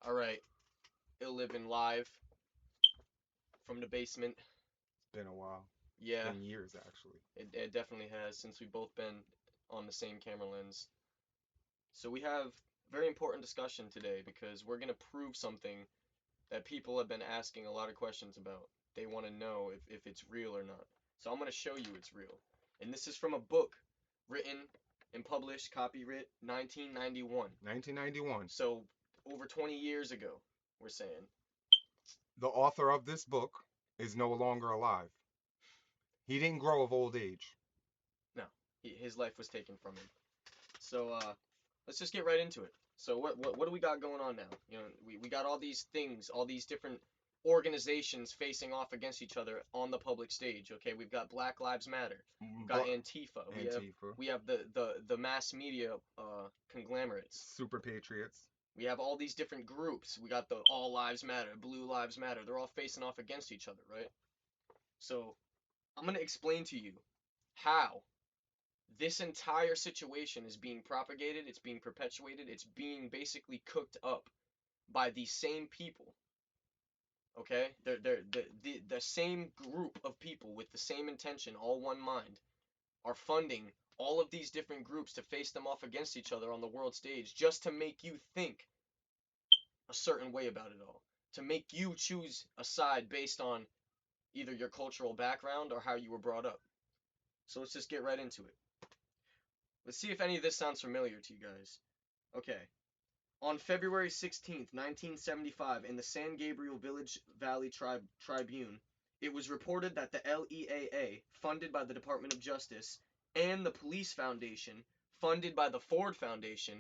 All right, L.E.A.F live from the basement. Been a while. Yeah, Been years actually. it definitely has since we've both been on the same camera lens. So we have a very important discussion today because we're gonna prove something that people have been asking a lot of questions about. They want to know if it's real or not. So I'm gonna show you it's real. And this is from a book written and published, copyright 1991. 1991. So over 20 years ago, we're saying. The author of this book is no longer alive. He didn't grow of old age. No, his life was taken from him. So let's just get right into it. So what do we got going on now? You know, we got all these things, all these different organizations facing off against each other on the public stage. Okay, we've got Black Lives Matter, we've got Bla- Antifa, Antifa. we have the mass media conglomerates. Super Patriots. We have all these different groups. We got the All Lives Matter, Blue Lives Matter. They're all facing off against each other, right? So I'm gonna explain to you how this entire situation is being propagated, it's being perpetuated, it's being basically cooked up by these same people. Okay, they're the same group of people with the same intention, all one mind, are funding all of these different groups to face them off against each other on the world stage just to make you think a certain way about it all, to make you choose a side based on either your cultural background or how you were brought up. So let's just get right into it. Let's see if any of this sounds familiar to you guys. Okay, on February 16th, 1975, in the San Gabriel Village Valley Tribune, it was reported that the L.E.A.A., funded by the Department of Justice, and the Police Foundation, funded by the Ford Foundation,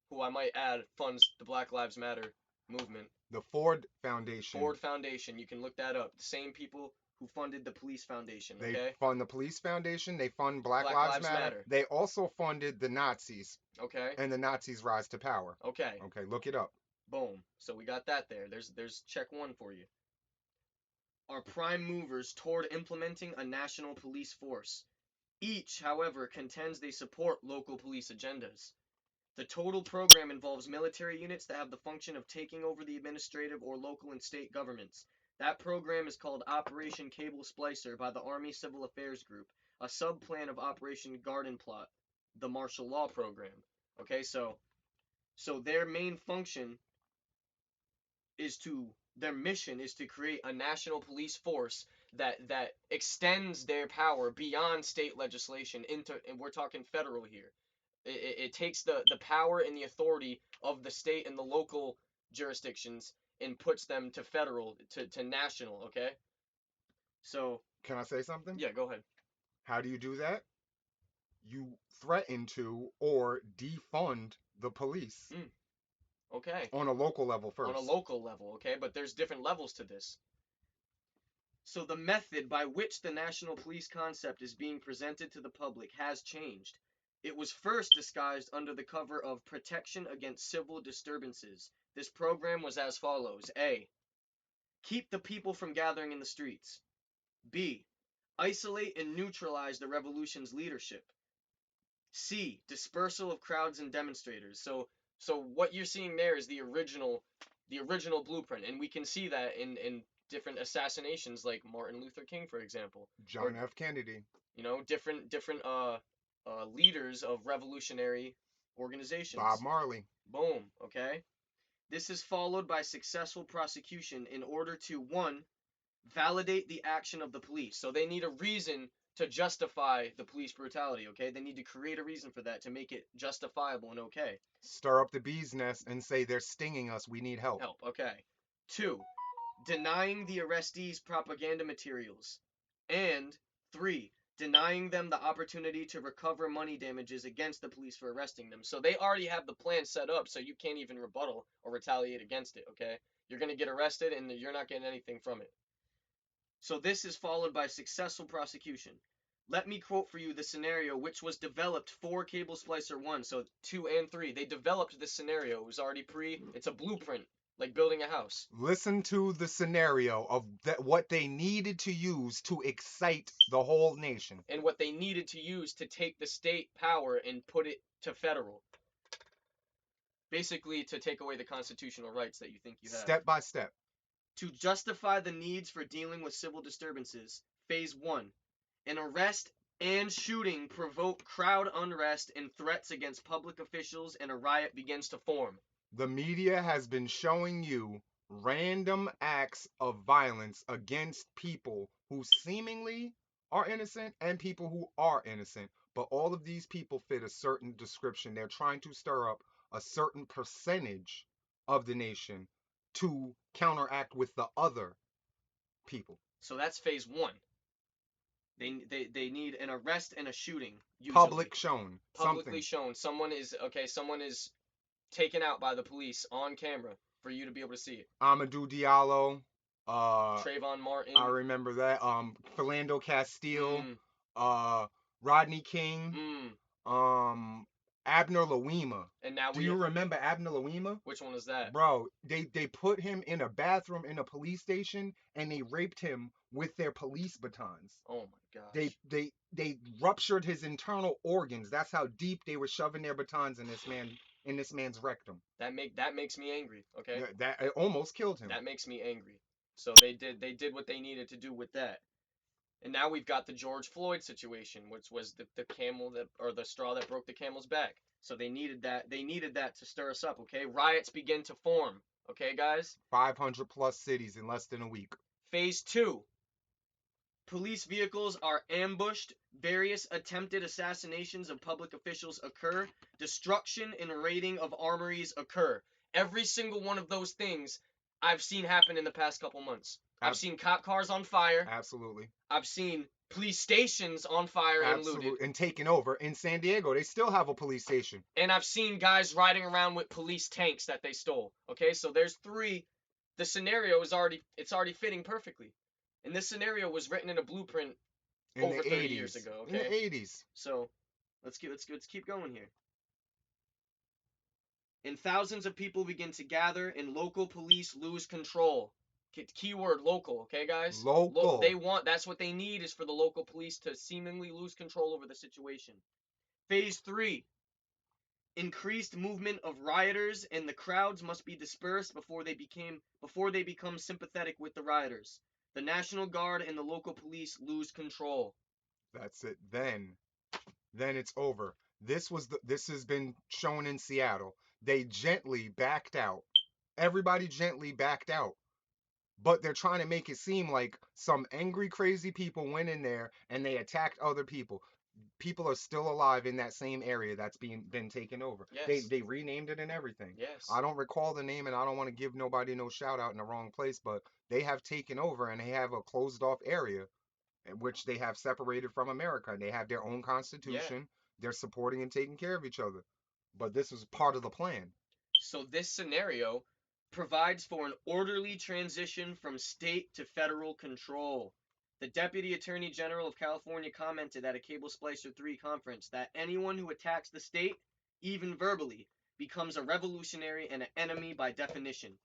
who I might add funds the Black Lives Matter movement. The Ford Foundation. Ford Foundation, you can look that up. The same people who funded the Police Foundation, They okay? fund the Police Foundation. They fund Black Black Lives Lives Matter. Matter, They also funded the Nazis okay? and the Nazis' rise to power. Okay, Okay, look it up. boom. So we got that there. There's check one for you. Are prime movers toward implementing a national police force. Each, however, contends they support local police agendas. The total program involves military units that have the function of taking over the administrative or local and state governments. That program is called Operation Cable Splicer by the Army Civil Affairs Group, a subplan of Operation Garden Plot, the martial law program. Okay, so their mission is to create a national police force that extends their power beyond state legislation into, and we're talking federal here. It takes the power and the authority of the state and the local jurisdictions and puts them to federal, to national. Okay, so Can I say something? yeah, go ahead. How do you do that? You threaten to or defund the police Mm, okay, on a local level on a first. local level. Okay, but there's different levels to this. So the method by which the national police concept is being presented to the public has changed. It was first disguised under the cover of protection against civil disturbances. This program was as follows: A. Keep the people from gathering in the streets. B. Isolate and neutralize the revolution's leadership. C. Dispersal of crowds and demonstrators. So what you're seeing there is the original blueprint, and we can see that in different assassinations like Martin Luther King, for example, John or F. Kennedy. different leaders of revolutionary Bob organizations. Marley. Boom. Okay. This is followed by successful prosecution in order to, one, validate the action of the police. So they need a reason to justify the police brutality, okay? They need to create a reason for that to make it justifiable and okay. Stir up the bee's nest and say they're stinging us. We need help. Help, okay. Two, denying the arrestees propaganda materials. And three, denying them the opportunity to recover money damages against the police for arresting them. So they already have the plan set up, so you can't even rebuttal or retaliate against it, okay? You're going to get arrested and you're not getting anything from it. So this is followed by successful prosecution. Let me quote for you the scenario which was developed for Cable Splicer 1, so 2 and 3. They developed this scenario. It was already it's a blueprint, like building a house. Listen to the scenario of what they needed to use to excite the whole nation. And what they needed to use to take the state power and put it to federal. Basically, to take away the constitutional rights that you think you have. Step by step. To justify the needs for dealing with civil disturbances. Phase 1. An arrest and shooting provoke crowd unrest and threats against public officials, and a riot begins to form. The media has been showing you random acts of violence against people who seemingly are innocent and people who are innocent. But all of these people fit a certain description. They're trying to stir up a certain percentage of the nation to counteract with the other people. So that's phase 1. They need an arrest and a shooting, usually. Public shown Publicly something. shown. Someone is taken out by the police on camera for you to be able to see it. Amadou Diallo, uh, Trayvon I Martin. remember that. Philando Castile, Mm, uh, Rodney King, mm. um, Abner Louima. And now Do we. you remember Abner Louima? Which one is that? Bro, they put him in a bathroom in a police station and they raped him with their police batons. Oh my They gosh. they they ruptured his internal organs. That's how deep they were shoving their batons in this man's rectum. That makes me angry. Okay. That it almost killed him. That makes me angry. So they did what they needed to do with that. And now we've got the George Floyd situation, which was the camel that, or the straw that broke the camel's back. So they needed that. They needed that to stir us up. Okay. Riots begin to form. Okay, guys. 500 plus cities in less than a week. Phase 2. Police vehicles are ambushed. Various attempted assassinations of public officials occur. Destruction and raiding of armories occur. Every single one of those things I've seen happen in the past couple months. I've Ab- seen cop cars on fire. Absolutely. I've seen police stations on fire and looted. Absolutely. And taken over. In San Diego, they still have a police station. And I've seen guys riding around with police tanks that they stole. Okay, so there's three. The scenario is already fitting perfectly. And this scenario was written in a blueprint In over the 30 years 80s. ago, In the okay? 80s. So let's keep going here. And thousands of people begin to gather, and local police lose control. Keyword local, okay, guys? They Local. want, that's what they need, is for the local police to seemingly lose control over the situation. Phase 3. Increased movement of rioters, and the crowds must be dispersed before they become sympathetic with the rioters. The National Guard and the local police lose control. That's it. Then it's over. This has been shown in Seattle. They gently backed out. Everybody gently backed out. But they're trying to make it seem like some angry, crazy people went in there and they attacked other people. People are still alive in that same area that's been taken over. They Yes. they renamed it and everything. Yes. I don't recall the name and I don't want to give nobody no shout out in the wrong place, but they have taken over and they have a closed off area in which they have separated from America and they have their own Yeah. constitution. They're supporting and taking care of each other. But this was part of the plan. So this scenario provides for an orderly transition from state to federal control. The Deputy Attorney General of California commented at a Cable Splicer 3 conference that anyone who attacks the state, even verbally, becomes a revolutionary and an enemy by definition.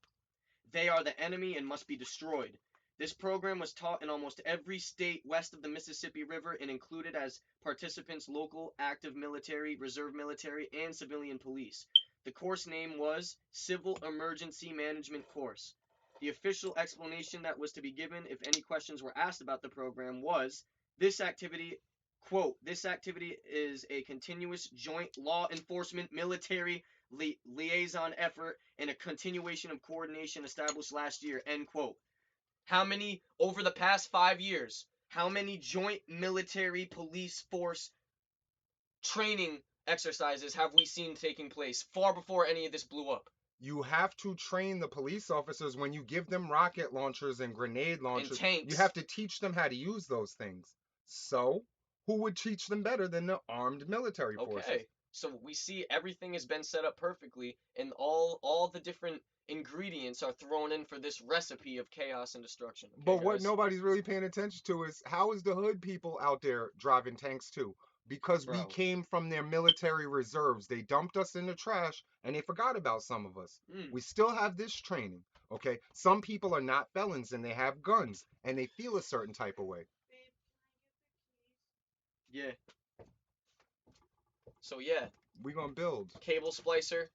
They are the enemy and must be destroyed. This program was taught in almost every state west of the Mississippi River and included as participants local, active military, reserve military, and civilian police. The course name was Civil Emergency Management Course. The official explanation that was to be given if any questions were asked about the program was this activity, quote, this activity is a continuous joint law enforcement military liaison effort and a continuation of coordination established last year, end quote. How many, over the past 5 years, how many joint military police force training exercises have we seen taking place far before any of this blew up? You have to train the police officers when you give them rocket launchers and grenade And launchers. You tanks. have to teach them how to use those things. So, who would teach them better than the armed military forces? Okay. So we see everything has been set up perfectly, and all the different ingredients are thrown in for this recipe of chaos and destruction. Okay, But what guys? nobody's really paying attention to is how is the hood people out there driving tanks too? Because we Bro. came from their military reserves. They dumped us in the trash and they forgot about some of us. Mm, We still have this training. Okay. Some people are not felons and they have guns and they feel a certain type of way. yeah. So yeah, We're gonna build. Cable Splicer.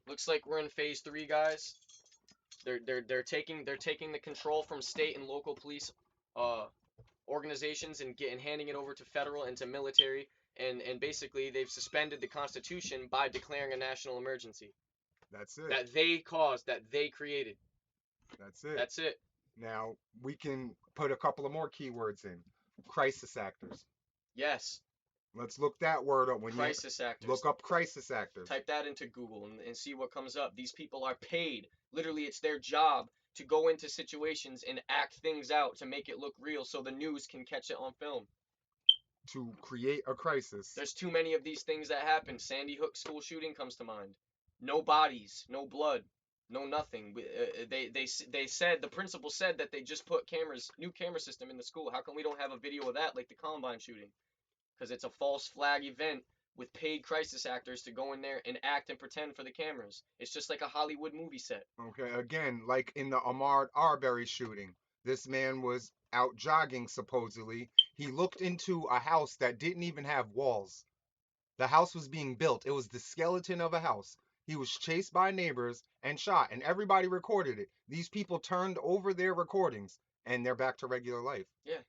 Looks like we're in phase three, guys. They're taking the control from state and local police uh organizations and handing it over to federal and to military, and basically they've suspended the Constitution by declaring a national emergency That's it. that they caused, that they created. That's it. That's it. Now we can put a couple of more keywords in. Crisis actors. Yes, Let's look that word up. When you crisis actors. look up crisis actors, Type that into Google and see what comes up. These people are paid. Literally, it's their job to go into situations and act things out to make it look real so the news can catch it on film. to create a crisis. There's too many of these things that happen. Sandy Hook school shooting comes to mind. No bodies, no blood, no nothing. They said, the principal said that they just put cameras, new camera system in the school. How come we don't have a video of that like the Columbine shooting? Because it's a false flag event with paid crisis actors to go in there and act and pretend for the cameras. It's just like a Hollywood movie set. Okay, again, like in the Ahmaud Arbery shooting, this man was out jogging supposedly. He looked into a house that didn't even have walls. The house was being built. It was the skeleton of a house. He was chased by neighbors and shot, and everybody recorded it. These people turned over their recordings, and they're back to regular life. Yeah,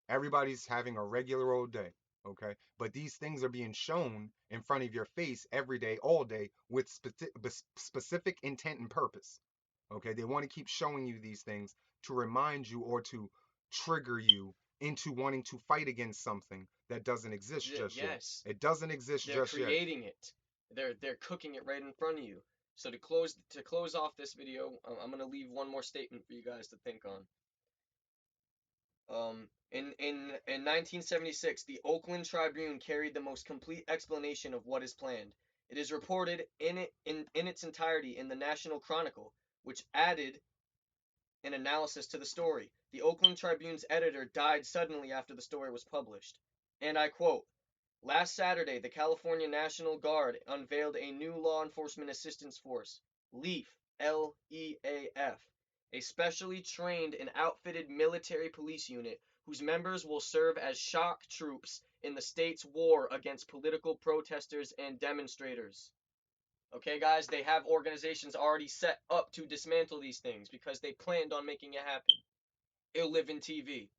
Everybody's having a regular old day. Okay. But these things are being shown in front of your face every day, all day, with specific intent and purpose. Okay. They want to keep showing you these things to remind you or to trigger you into wanting to fight against something that doesn't exist just yet. yes, It doesn't exist they're just yet. creating it. They're cooking it right in front of you. So to close off this video, I'm gonna leave one more statement for you guys to think on. In 1976, the Oakland Tribune carried the most complete explanation of what is planned. It is reported in its entirety in the National Chronicle, which added an analysis to the story. The Oakland Tribune's editor died suddenly after the story was published. And I quote, "Last Saturday, the California National Guard unveiled a new law enforcement assistance force, LEAF, L-E-A-F, a specially trained and outfitted military police unit whose members will serve as shock troops in the state's war against political protesters and demonstrators." Okay, guys, they have organizations already set up to dismantle these things because they planned on making it happen. It'll live in TV.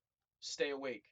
Stay awake.